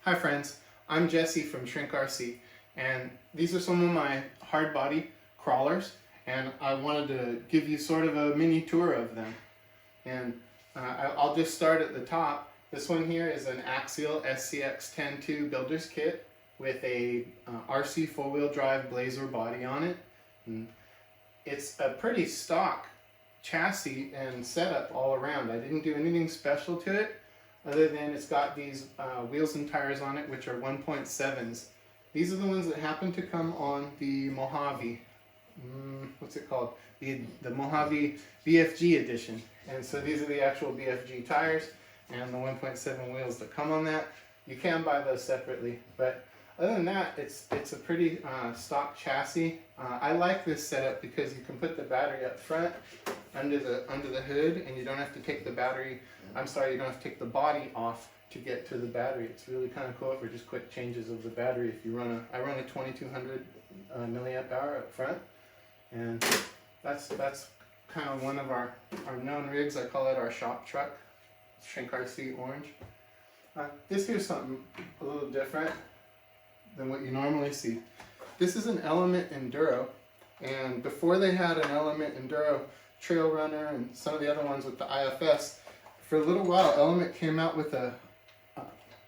Hi friends, I'm Jesse from Shrink RC, and these are some of my hard body crawlers, and I wanted to give you sort of a mini tour of them. And I'll just start at the top. This one here is an Axial SCX102 builder's kit with a RC four-wheel drive Blazer body on it. And it's a pretty stock chassis and setup all around. I didn't do anything special to it, other than it's got these wheels and tires on it, which are 1.7s. These are the ones that happen to come on the Mojave, what's it called? The Mojave BFG edition. And so these are the actual BFG tires and the 1.7 wheels that come on that. You can buy those separately, but other than that, it's a pretty stock chassis. I like this setup because you can put the battery up front under the hood, and you don't have to take the battery. You don't have to take the body off to get to the battery. It's really kind of cool for just quick changes of the battery. If you run I run a 2200 milliamp hour up front, and that's kind of one of our known rigs. I call it our shop truck, Shrink RC Orange. This here's something a little different than what you normally see. This is an Element Enduro, and before they had an Element Enduro Trail Runner and some of the other ones with the IFS, for a little while Element came out with a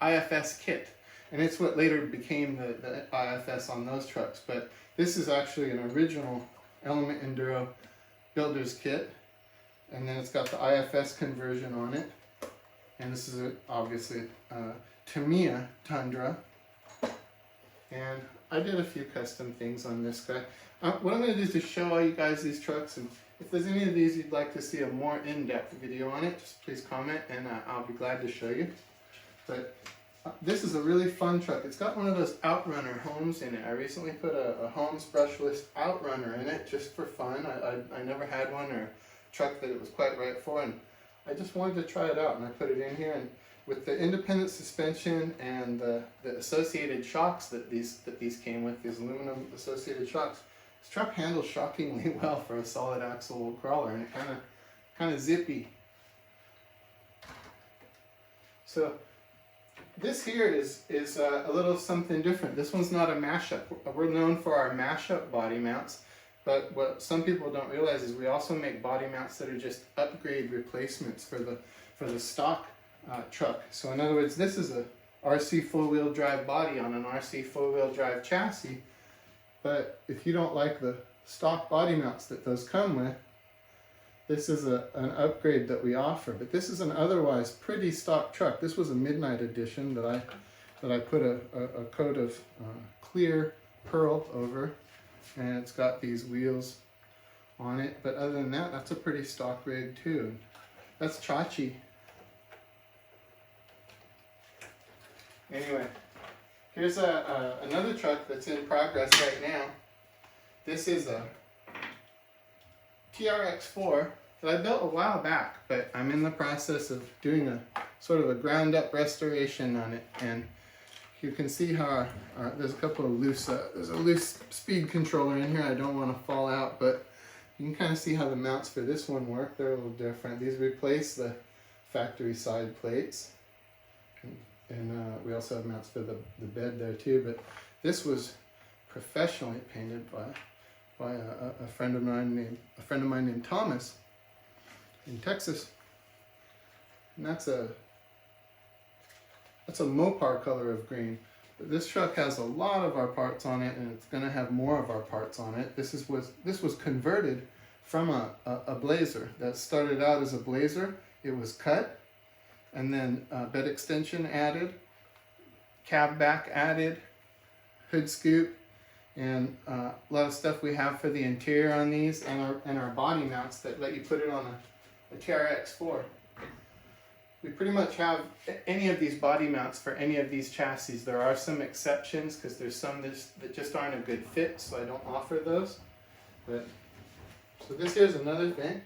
IFS kit, and it's what later became the IFS on those trucks. But this is actually an original Element Enduro builder's kit, and then it's got the IFS conversion on it, and this is obviously Tamiya Tundra. And I did a few custom things on this guy. What I'm going to do is just show all you guys these trucks, and if there's any of these you'd like to see a more in-depth video on it, just please comment and I'll be glad to show you. But this is a really fun truck. It's got one of those Outrunner homes in it. I recently put a Homes brushless Outrunner in it just for fun. I never had one or a truck that it was quite right for, and I just wanted to try it out, and I put it in here. And with the independent suspension and the associated shocks that these came with, these aluminum associated shocks, this truck handles shockingly well for a solid axle crawler, and it kind of zippy. So this here is a little something different. This one's not a mashup. We're known for our mashup body mounts, but what some people don't realize is we also make body mounts that are just upgrade replacements for the stock truck. So in other words, this is a RC four-wheel drive body on an RC four-wheel drive chassis, but if you don't like the stock body mounts that those come with, this is an upgrade that we offer. But this is an otherwise pretty stock truck. This was a midnight edition that I put a coat of clear pearl over, and it's got these wheels on it. But other than that, that's a pretty stock rig too. That's Chachi. Anyway, here's another truck that's in progress right now. This is a TRX4 that I built a while back, but I'm in the process of doing a sort of a ground up restoration on it. And you can see how there's a couple of loose, there's a loose speed controller in here. I don't want to fall out, but you can kind of see how the mounts for this one work. They're a little different. These replace the factory side plates. And we also have mounts for the bed there too, but this was professionally painted by a friend of mine named Thomas in Texas, and that's a Mopar color of green. But this truck has a lot of our parts on it, and it's going to have more of our parts on it. This was converted from a Blazer that started out as a Blazer. It was cut, and then bed extension added, cab back added, hood scoop, and a lot of stuff we have for the interior on these, and our body mounts that let you put it on a TRX4. We pretty much have any of these body mounts for any of these chassis. There are some exceptions because there's some that just aren't a good fit, so I don't offer those. But so this here's another thing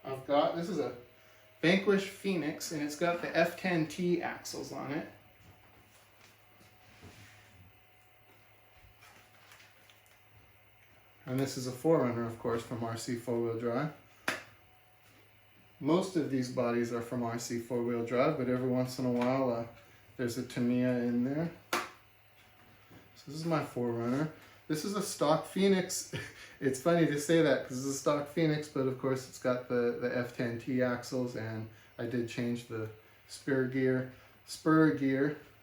I've got. This is a Vanquish Phoenix, and it's got the F10T axles on it. And this is a Forerunner, of course, from RC four-wheel drive. Most of these bodies are from RC four-wheel drive, but every once in a while There's a Tamiya in there. So this is my 4Runner. This is a stock Phoenix. It's funny to say that because it's a stock Phoenix, but of course it's got the F10T axles, and I did change the spur gear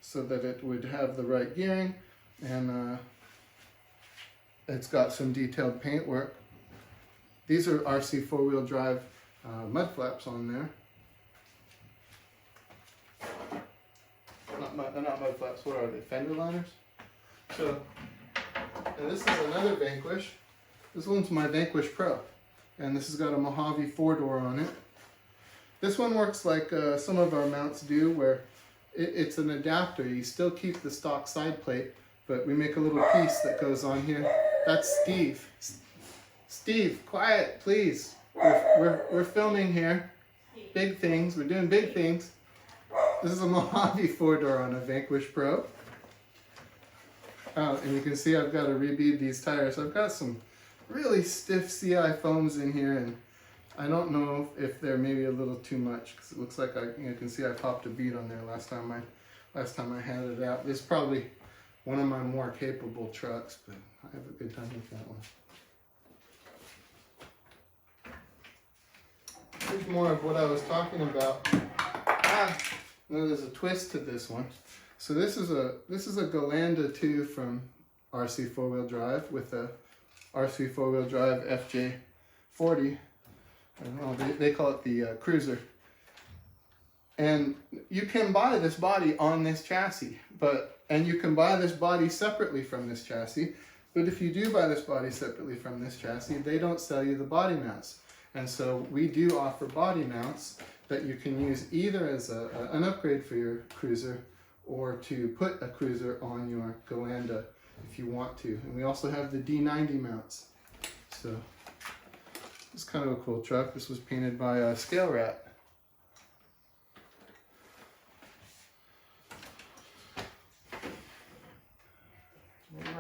so that it would have the right gearing, and it's got some detailed paintwork. These are RC 4-wheel drive mud flaps on there. They're not mud flaps, what are they? Fender liners? So, and this is another Vanquish. This one's my Vanquish Pro, and this has got a Mojave 4-door on it. This one works like some of our mounts do, where it's an adapter. You still keep the stock side plate, but we make a little piece that goes on here. That's Steve. Steve, quiet, please. We're filming here. Big things. We're doing big things. This is a Mojave 4-door on a Vanquish Pro. And you can see I've got to rebead these tires. I've got some really stiff CI foams in here, and I don't know if they're maybe a little too much, because it looks like you can see I popped a bead on there last time I had it out. This is probably one of my more capable trucks, but I have a good time with that one. Here's more of what I was talking about. There's a twist to this one. So this is a Gallo 2 from RC 4-wheel drive with a RC 4-wheel drive FJ40. I don't know, they call it the Cruiser. And you can buy this body on this chassis, and you can buy this body separately from this chassis. But if you do buy this body separately from this chassis, they don't sell you the body mounts. And so we do offer body mounts that you can use either as an upgrade for your Cruiser, or to put a Cruiser on your Gallo if you want to. And we also have the D90 mounts. So it's kind of a cool truck. This was painted by Scale Rat.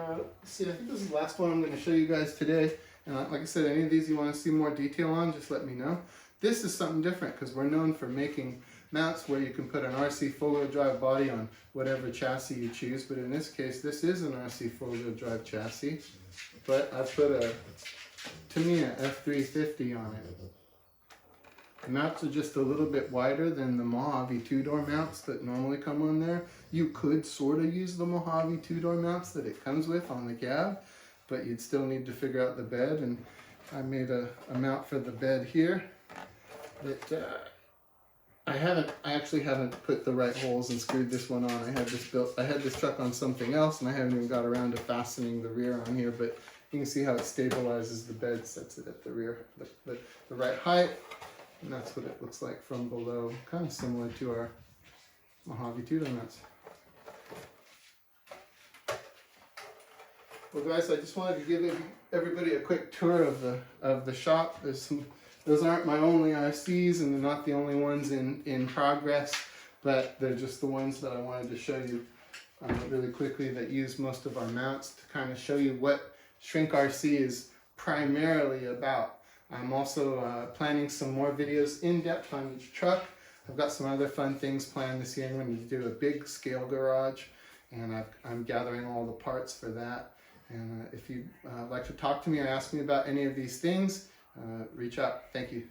Let's see, I think this is the last one I'm going to show you guys today. And like I said, any of these you want to see more detail on, just let me know. This is something different because we're known for making mounts where you can put an RC 4-wheel drive body on whatever chassis you choose. But in this case, this is an RC 4-wheel drive chassis. But I put a Tamiya F350 on it. The mounts are just a little bit wider than the Mojave 2-door mounts that normally come on there. You could sort of use the Mojave 2-door mounts that it comes with on the cab, but you'd still need to figure out the bed. And I made a mount for the bed here that I actually haven't put the right holes and screwed this one on. I had this truck on something else, and I haven't even got around to fastening the rear on here, but you can see how it stabilizes the bed, sets it at the rear, the right height. And that's what it looks like from below, kind of similar to our Mojave 2-door mounts. Well guys, I just wanted to give everybody a quick tour of the shop. Those aren't my only RCs, and they're not the only ones in progress, but they're just the ones that I wanted to show you really quickly that use most of our mounts to kind of show you what Shrink RC is primarily about. I'm also planning some more videos in depth on each truck. I've got some other fun things planned this year. I'm going to do a big scale garage, and I'm gathering all the parts for that. And if you'd like to talk to me or ask me about any of these things, reach out. Thank you.